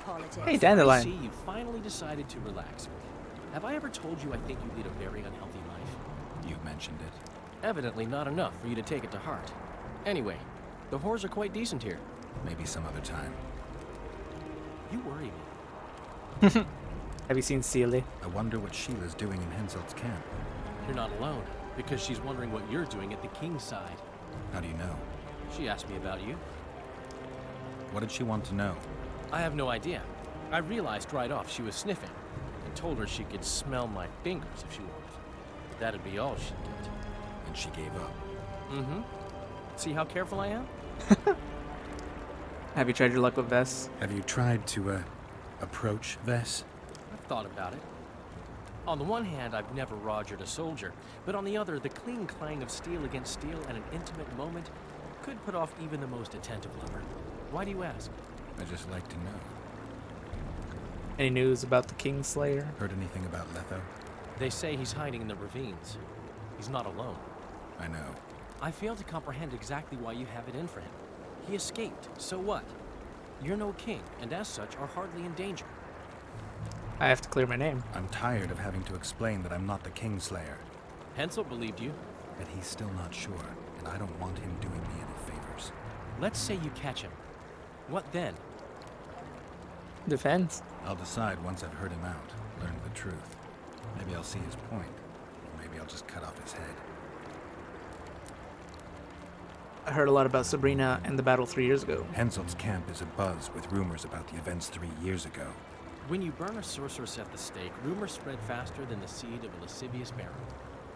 politics. Hey, I Dandelion. see you finally decided to relax. Have I ever told you I think you lead a very unhealthy life? You've mentioned it. Evidently not enough for you to take it to heart. Anyway, the whores are quite decent here. Maybe some other time. You worry me. Have you seen Sealy? I wonder what Sheila's doing in Henselt's camp. You're not alone, because she's wondering what you're doing at the king's side. How do you know? She asked me about you. What did she want to know? I have no idea. I realized right off she was sniffing, and told her she could smell my fingers if she wanted. But that'd be all she'd get. And she gave up. Mm-hmm. See how careful I am? Have you tried your luck with Vess? Have you tried to, approach Vess? I've thought about it. On the one hand, I've never rogered a soldier, but on the other, the clean clang of steel against steel at an intimate moment could put off even the most attentive lover. Why do you ask? I just like to know. Any news about the Kingslayer? Heard anything about Letho? They say he's hiding in the ravines. He's not alone. I know. I fail to comprehend exactly why you have it in for him. He escaped, so what? You're no king, and as such are hardly in danger. I have to clear my name. I'm tired of having to explain that I'm not the Kingslayer. Hensel believed you. But he's still not sure, and I don't want him doing me any favors. Let's say you catch him. What then? Defense. I'll decide once I've heard him out, learned the truth. Maybe I'll see his point, or maybe I'll just cut off his head. I heard a lot about Sabrina and the battle 3 years ago. Henselt's camp is abuzz with rumors about the events 3 years ago. When you burn a sorceress at the stake, rumors spread faster than the seed of a lascivious baron.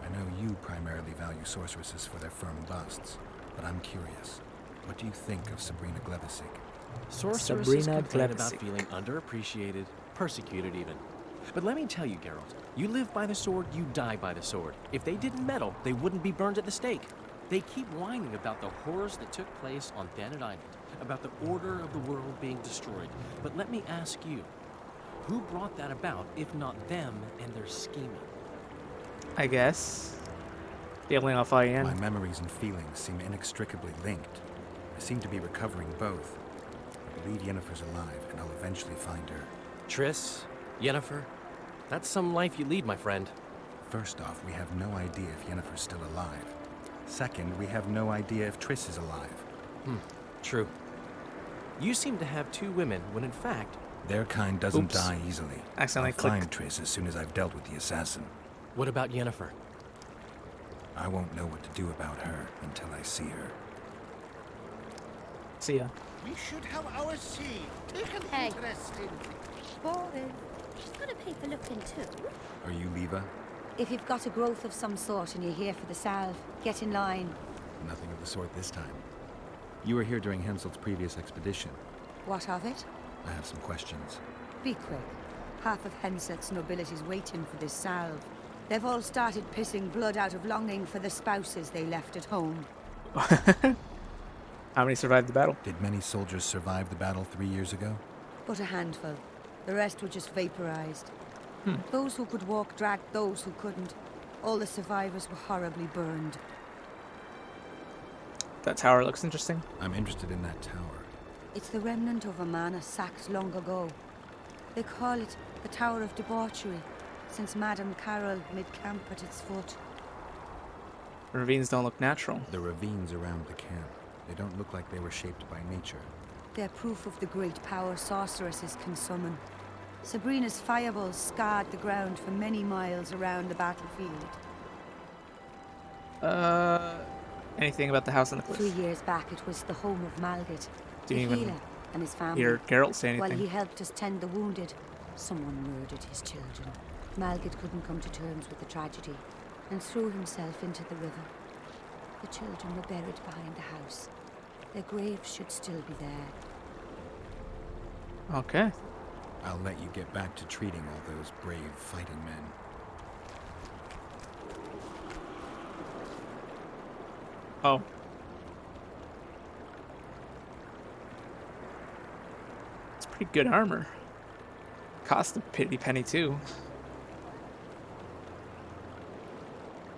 I know you primarily value sorceresses for their firm busts, but I'm curious. What do you think of Sabrina Glevisic? Sorceresses Sabrina complain about Glevisic. feeling underappreciated, persecuted even. But let me tell you, Geralt, you live by the sword, you die by the sword. If they didn't meddle, they wouldn't be burned at the stake. They keep whining about the horrors that took place on Thanet Island, about the order of the world being destroyed. But let me ask you, who brought that about if not them and their scheming? I guess. Feeling off My IN. memories and feelings seem inextricably linked. I seem to be recovering both. I believe Yennefer's alive, and I'll eventually find her. Triss, Yennefer, that's some life you lead, my friend. First off, we have no idea if Yennefer's still alive. Second, we have no idea if Triss is alive. True. You seem to have two women when in fact... Their kind doesn't Oops. die easily. Accidentally I'll find clicked. Triss as soon as I've dealt with the assassin. What about Yennefer? I won't know what to do about her until I see her. See ya. We should have our seed. Take an Hey. interest in. Boring. She's got to pay for looking too. Are you Leva? If you've got a growth of some sort and you're here for the salve, get in line. Nothing of the sort this time. You were here during Henselt's previous expedition. What of it? I have some questions. Be quick. Half of Henselt's nobility's waiting for this salve. They've all started pissing blood out of longing for the spouses they left at home. How many survived the battle? Did many soldiers survive the battle 3 years ago? But a handful. The rest were just vaporized. Those who could walk dragged those who couldn't. All the survivors were horribly burned. That tower looks interesting. I'm interested in that tower. It's the remnant of a manor sacked long ago. They call it the Tower of Debauchery, since Madame Carol made camp at its foot. The ravines don't look natural. The ravines around the camp. They don't look like they were shaped by nature. They're proof of the great power sorceresses can summon. Sabrina's fireballs scarred the ground for many miles around the battlefield. Anything about the house on the 3 cliff? years back, it was the home of Malgit, the Didn't even healer, and his family. Hear Geralt say While anything? he helped us tend the wounded, someone murdered his children. Malgit couldn't come to terms with the tragedy and threw himself into the river. The children were buried behind the house. Their graves should still be there. Okay. I'll let you get back to treating all those brave fighting men. Oh. It's pretty good armor. Cost a pretty penny too.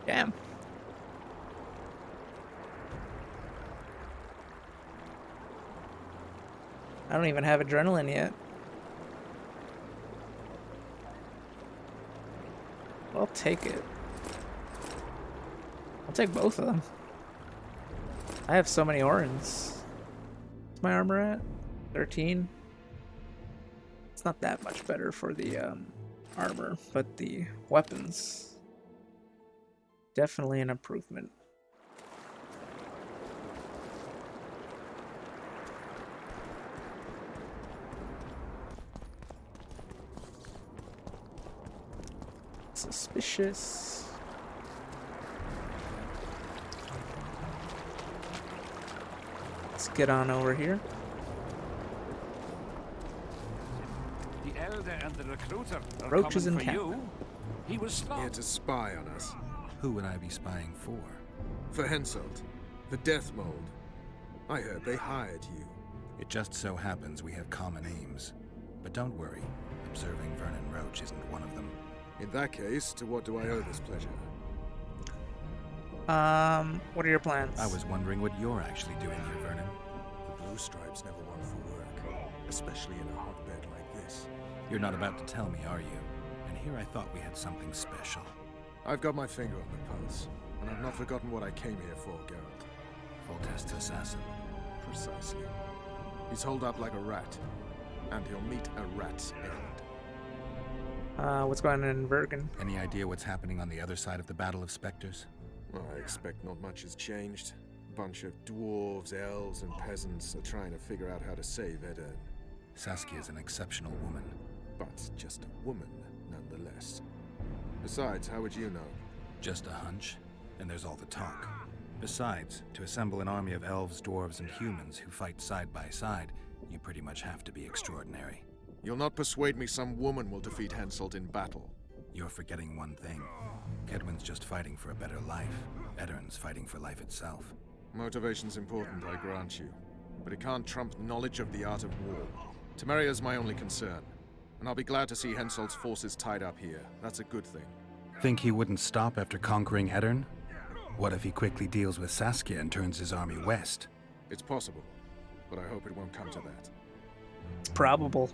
Damn. I don't even have adrenaline yet. I'll take it. I'll take both of them. I have so many orens. What's my armor at? 13? It's not that much better for the armor, but the weapons, definitely an improvement. Suspicious. Let's get on over here. The elder and the recruiter are Roaches coming in for camp. you. He was Here slow. to spy on us. Who would I be spying for? For Henselt, the Death Mold. I heard they hired you. It just so happens we have common aims. But don't worry, observing Vernon Roach isn't one of them. In that case, to what do I owe this pleasure? What are your plans? I was wondering what you're actually doing here, Vernon. The Blue Stripes never want for work, especially in a hotbed like this. You're not about to tell me, are you? And here I thought we had something special. I've got my finger on the pulse, and I've not forgotten what I came here for, Geralt. Foltest's assassin. Precisely. He's holed up like a rat, and he'll meet a rat's end. What's going on in Bergen? Any idea what's happening on the other side of the Battle of Spectres? Well, I expect not much has changed. A bunch of dwarves, elves, and peasants are trying to figure out how to save Edirn. Saskia's an exceptional woman. But just a woman, nonetheless. Besides, how would you know? Just a hunch, and there's all the talk. Besides, to assemble an army of elves, dwarves, and humans who fight side by side, you pretty much have to be extraordinary. You'll not persuade me some woman will defeat Henselt in battle. You're forgetting one thing. Kedwin's just fighting for a better life. Edirn's fighting for life itself. Motivation's important, I grant you. But it can't trump knowledge of the art of war. Temeria's my only concern. And I'll be glad to see Henselt's forces tied up here. That's a good thing. Think he wouldn't stop after conquering Edirn? What if he quickly deals with Saskia and turns his army west? It's possible, but I hope it won't come to that. It's probable.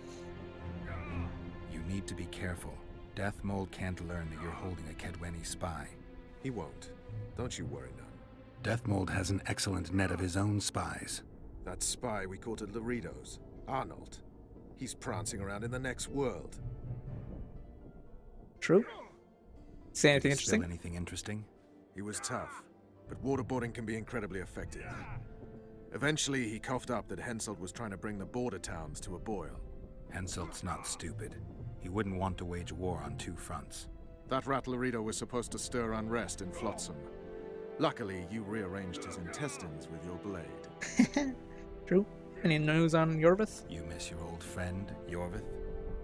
You need to be careful. Death Mold can't learn that you're holding a Kedweni spy. He won't. Don't you worry none. Death Mold has an excellent net of his own spies. That spy we caught at Laredo's, Arnold. He's prancing around in the next world. True. Say anything Still interesting? anything interesting? He was tough, but waterboarding can be incredibly effective. Eventually, he coughed up that Henselt was trying to bring the border towns to a boil. Henselt's not stupid. He wouldn't want to wage war on two fronts. That rat Laredo was supposed to stir unrest in Flotsam. Luckily, you rearranged his intestines with your blade. True. Any news on Yorvith? You miss your old friend, Yorvith?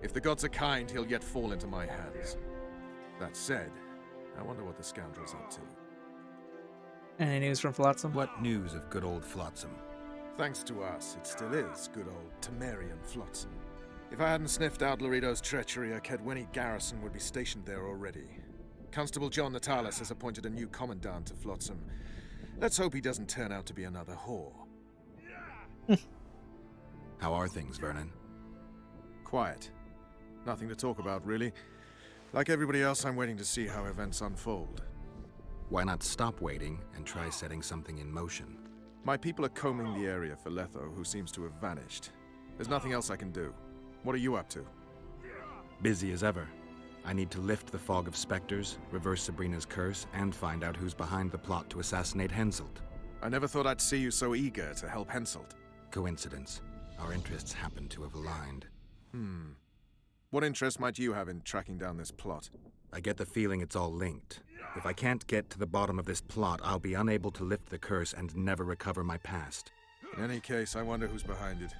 If the gods are kind, he'll yet fall into my hands. That said, I wonder what the scoundrel's up to. Any news from Flotsam? What news of good old Flotsam? Thanks to us, it still is good old Temerian Flotsam. If I hadn't sniffed out Laredo's treachery, a Kedweni garrison would be stationed there already. Constable John Natalis has appointed a new commandant to Flotsam. Let's hope he doesn't turn out to be another whore. How are things, Vernon? Quiet. Nothing to talk about, really. Like everybody else, I'm waiting to see how events unfold. Why not stop waiting and try setting something in motion? My people are combing the area for Letho, who seems to have vanished. There's nothing else I can do. What are you up to? Busy as ever. I need to lift the fog of specters, reverse Sabrina's curse, and find out who's behind the plot to assassinate Henselt. I never thought I'd see you so eager to help Henselt. Coincidence. Our interests happen to have aligned. What interest might you have in tracking down this plot? I get the feeling it's all linked. If I can't get to the bottom of this plot, I'll be unable to lift the curse and never recover my past. In any case, I wonder who's behind it.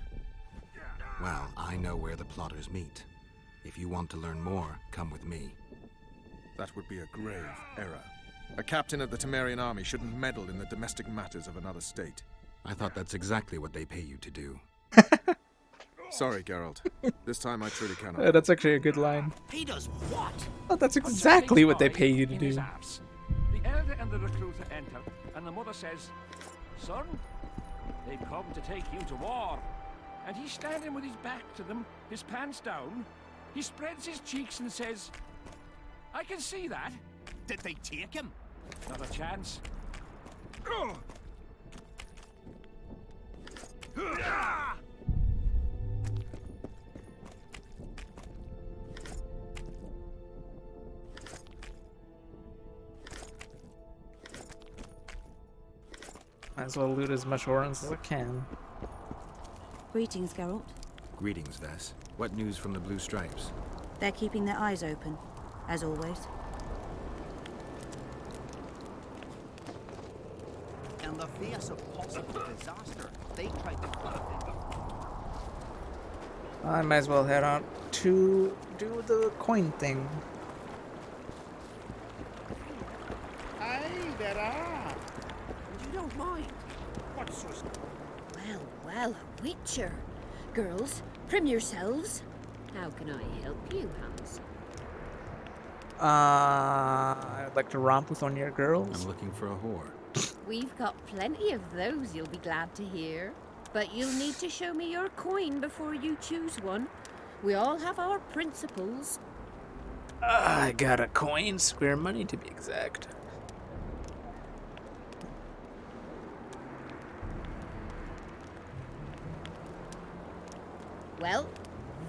Well, I know where the plotters meet. If you want to learn more, come with me. That would be a grave error. A captain of the Temerian army shouldn't meddle in the domestic matters of another state. I thought that's exactly what they pay you to do. Sorry, Geralt. This time I truly cannot. That's actually a good line. He does what? Oh, that's exactly what they pay you to In his do. arse. The elder and the recruiter enter, and the mother says, "Son, they've come to take you to war." And he's standing with his back to them, his pants down. He spreads his cheeks and says, I can see that. Did they take him? Not a chance. Might as well loot as much Orens as I can. Greetings, Geralt. Greetings, Vess. What news from the Blue Stripes? They're keeping their eyes open, as always. In the face of possible disaster, they tried to craft it. I might as well head on to do the coin thing. Aye, there are. And you don't mind. What's so Well, well, a witcher. Girls, prim yourselves. How can I help you, Hans? I'd like to romp with one of your girls. I'm looking for a whore. We've got plenty of those, you'll be glad to hear. But you'll need to show me your coin before you choose one. We all have our principles. I got a coin, square money to be exact. Well,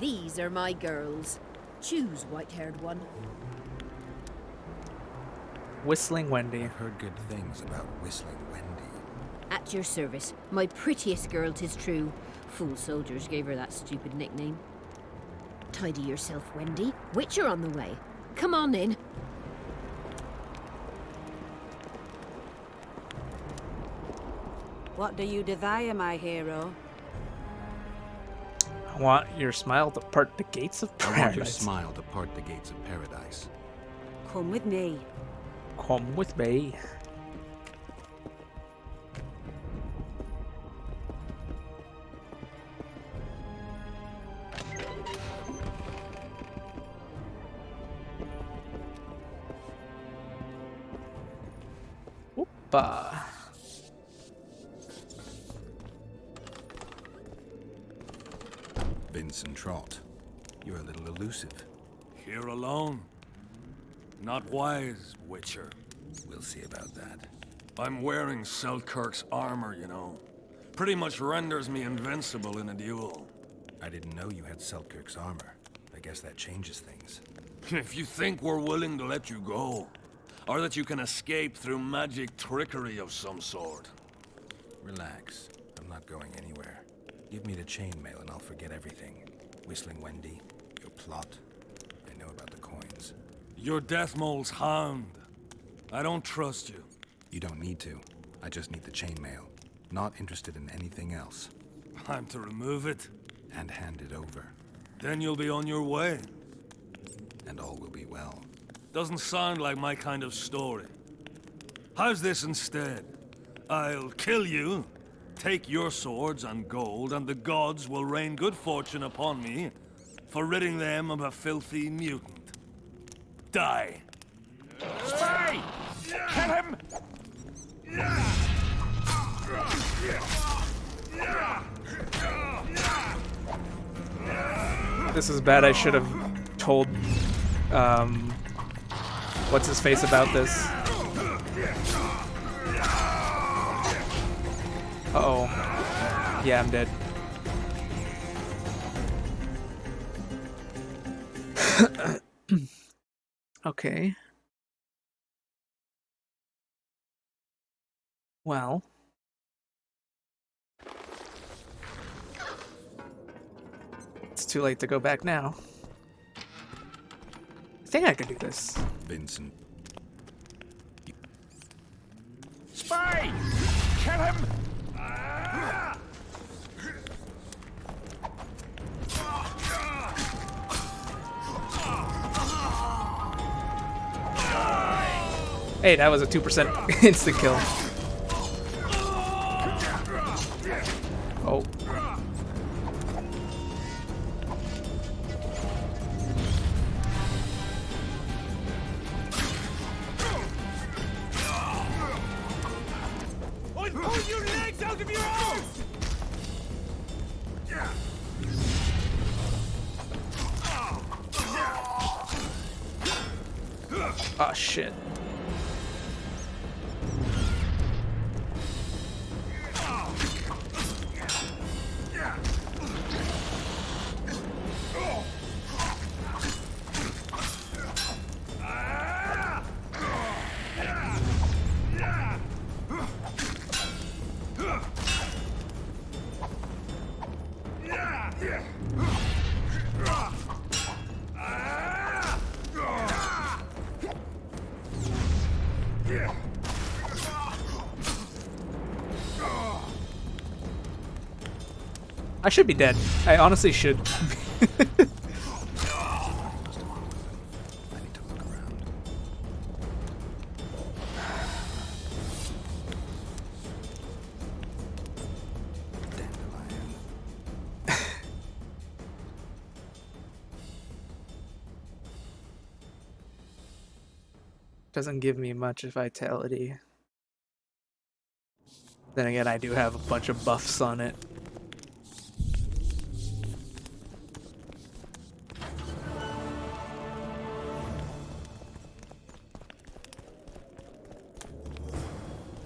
these are my girls. Choose, white-haired one. Whistling Wendy. I've heard good things about Whistling Wendy. At your service. My prettiest girl, 'tis true. Fool soldiers gave her that stupid nickname. Tidy yourself, Wendy. Witcher on the way. Come on in. What do you desire, my hero? I want your smile to part the gates of I want your paradise. smile to part the gates of paradise. Come with me. Come with me. Opa. Vincent Trott, you're a little elusive. Here alone. Not wise, Witcher. We'll see about that. I'm wearing Seltkirk's armor, you know. Pretty much renders me invincible in a duel. I didn't know you had Seltkirk's armor. I guess that changes things. If you think we're willing to let you go, or that you can escape through magic trickery of some sort. Relax. I'm not going anywhere. Give me the chainmail and I'll forget everything. Whistling Wendy, your plot. I know about the coins. You're Deathmole's hound. I don't trust you. You don't need to. I just need the chainmail. Not interested in anything else. I'm to remove it. And hand it over. Then you'll be on your way. And all will be well. Doesn't sound like my kind of story. How's this instead? I'll kill you, take your swords and gold, and the gods will rain good fortune upon me for ridding them of a filthy mutant. Die. Spy! Kill him! This is bad. I should have told what's his face about this. Uh-oh. Yeah, I'm dead. Okay. Well. It's too late to go back now. I think I could do this. Vincent. Spy! Kill him! Hey, that was a 2% instant kill. Oh. Pull your legs out of your arms! Oh shit. I should be dead. I honestly should. I need to look around. Dandelion. Doesn't give me much vitality. Then again, I do have a bunch of buffs on it.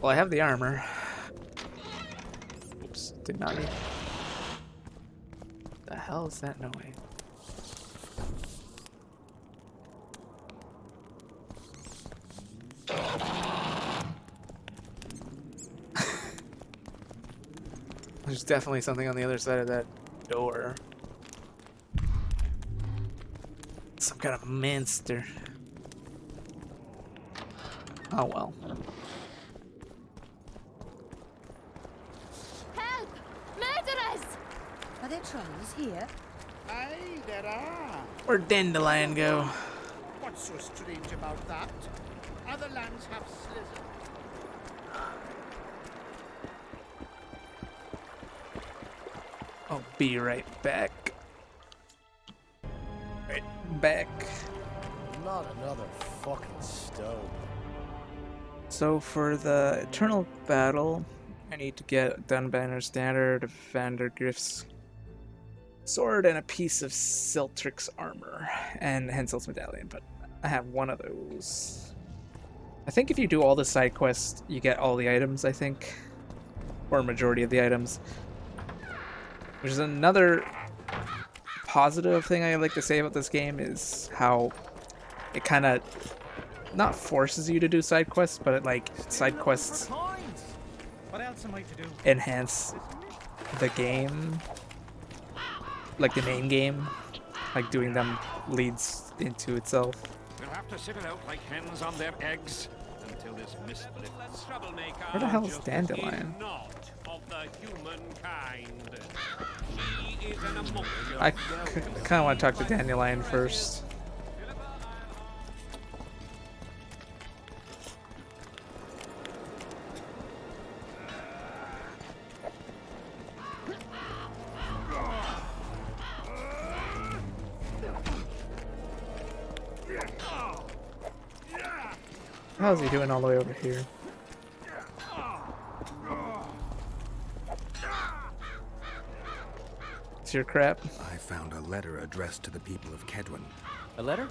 Well, I have the armor. Oops, did not need. The hell is that noise? There's definitely something on the other side of that door. Some kind of monster. Oh well. Help! Murderers! Are there trolls here? Aye, there are. Where'd Dandelion go? What's so strange about that? Other lands have slithers. I'll be right back. Right back. Not another fucking stone. So for the Eternal Battle, I need to get Dunbanner's Standard, Vandergriff's Sword, and a piece of Seltkirk's armor, and Hensel's Medallion, but I have one of those. I think if you do all the side quests, you get all the items, I think. Or a majority of the items. Which is another positive thing I like to say about this game, is how it kind of not forces you to do side quests, but it like side quests What else am I to do? enhance the game, like the main game, like doing them leads into itself. We'll have to sit it out like hens on their eggs until this mist lifts. Where the hell is Dandelion? Not of the human kind. She is an emotion. I kind of want to talk to Dandelion first. How's he doing all the way over here? It's your crap. I found a letter addressed to the people of Kedwin. A letter?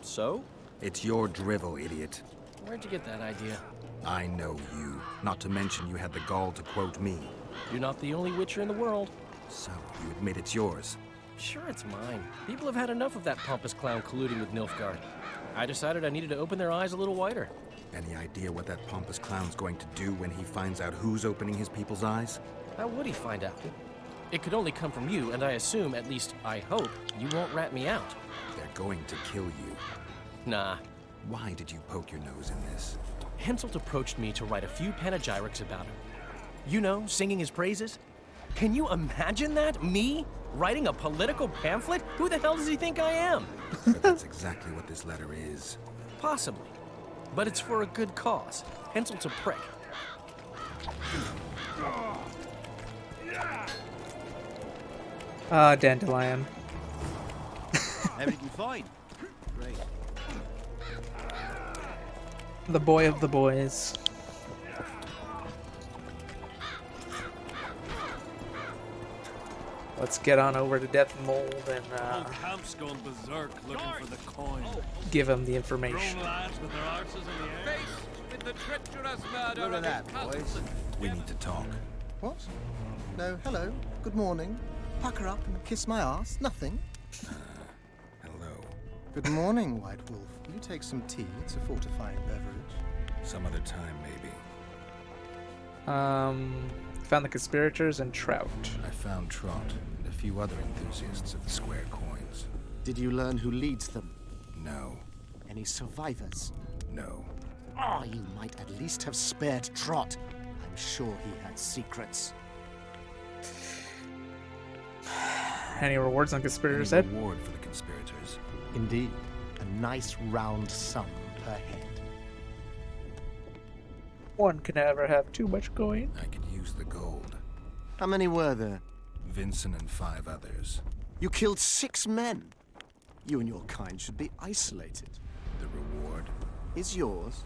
So? It's your drivel, idiot. Where'd you get that idea? I know you. Not to mention you had the gall to quote me. You're not the only witcher in the world. So, you admit it's yours. Sure, it's mine. People have had enough of that pompous clown colluding with Nilfgaard. I decided I needed to open their eyes a little wider. Any idea what that pompous clown's going to do when he finds out who's opening his people's eyes? How would he find out? It could only come from you, and I assume, at least I hope, you won't rat me out. They're going to kill you. Nah. Why did you poke your nose in this? Henselt approached me to write a few panegyrics about him. You know, singing his praises. Can you imagine that? Me? Writing a political pamphlet? Who the hell does he think I am? But that's exactly what this letter is. Possibly. But it's for a good cause. Henselt's a prick. Dandelion. Everything fine? Great. The boy of the boys. Let's get on over to Death Mold and The whole camp's going berserk looking for the coin. give him the Grown information. lads with their arses in the air. With the treacherous murder Look at of that, his cousins. boys. We need to talk. What? No, hello. Good morning. Pucker up and kiss my ass. Nothing. Hello. Good morning, White Wolf. Will you take some tea? It's a fortifying beverage. Some other time, maybe. Found the conspirators and Trout. I found Trot and a few other enthusiasts of the square coins. Did you learn who leads them? No. Any survivors? No. Ah, you might at least have spared Trot. I'm sure he had secrets. Any rewards on conspirators' Any head? reward for the conspirators? Indeed. A nice round sum per head. One can never have too much coin. I could use the gold. How many were there? Vincent and 5 others. You killed 6 men. You and your kind should be isolated. The reward? Is yours?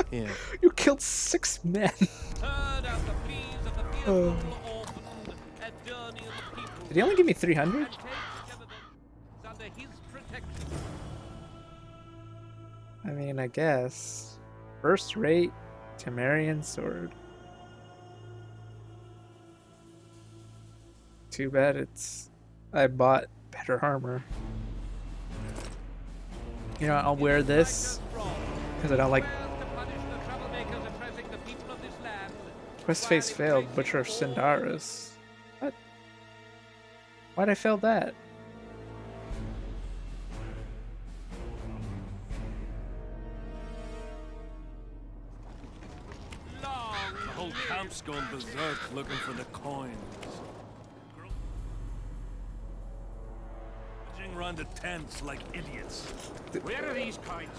Here. You killed 6 men. Turn out the pleas of the fearful orphan, a journey of the people. Did he only give me 300? And take together those under his protection. I mean, I guess. First rate Temerian sword. Too bad I bought better armor. You know, I'll wear this because I don't like. Quest phase failed. Butcher of Sindaris. What? Why'd I fail that? The whole camp's going berserk looking for the coins. Run the tents like idiots. Where are these coins?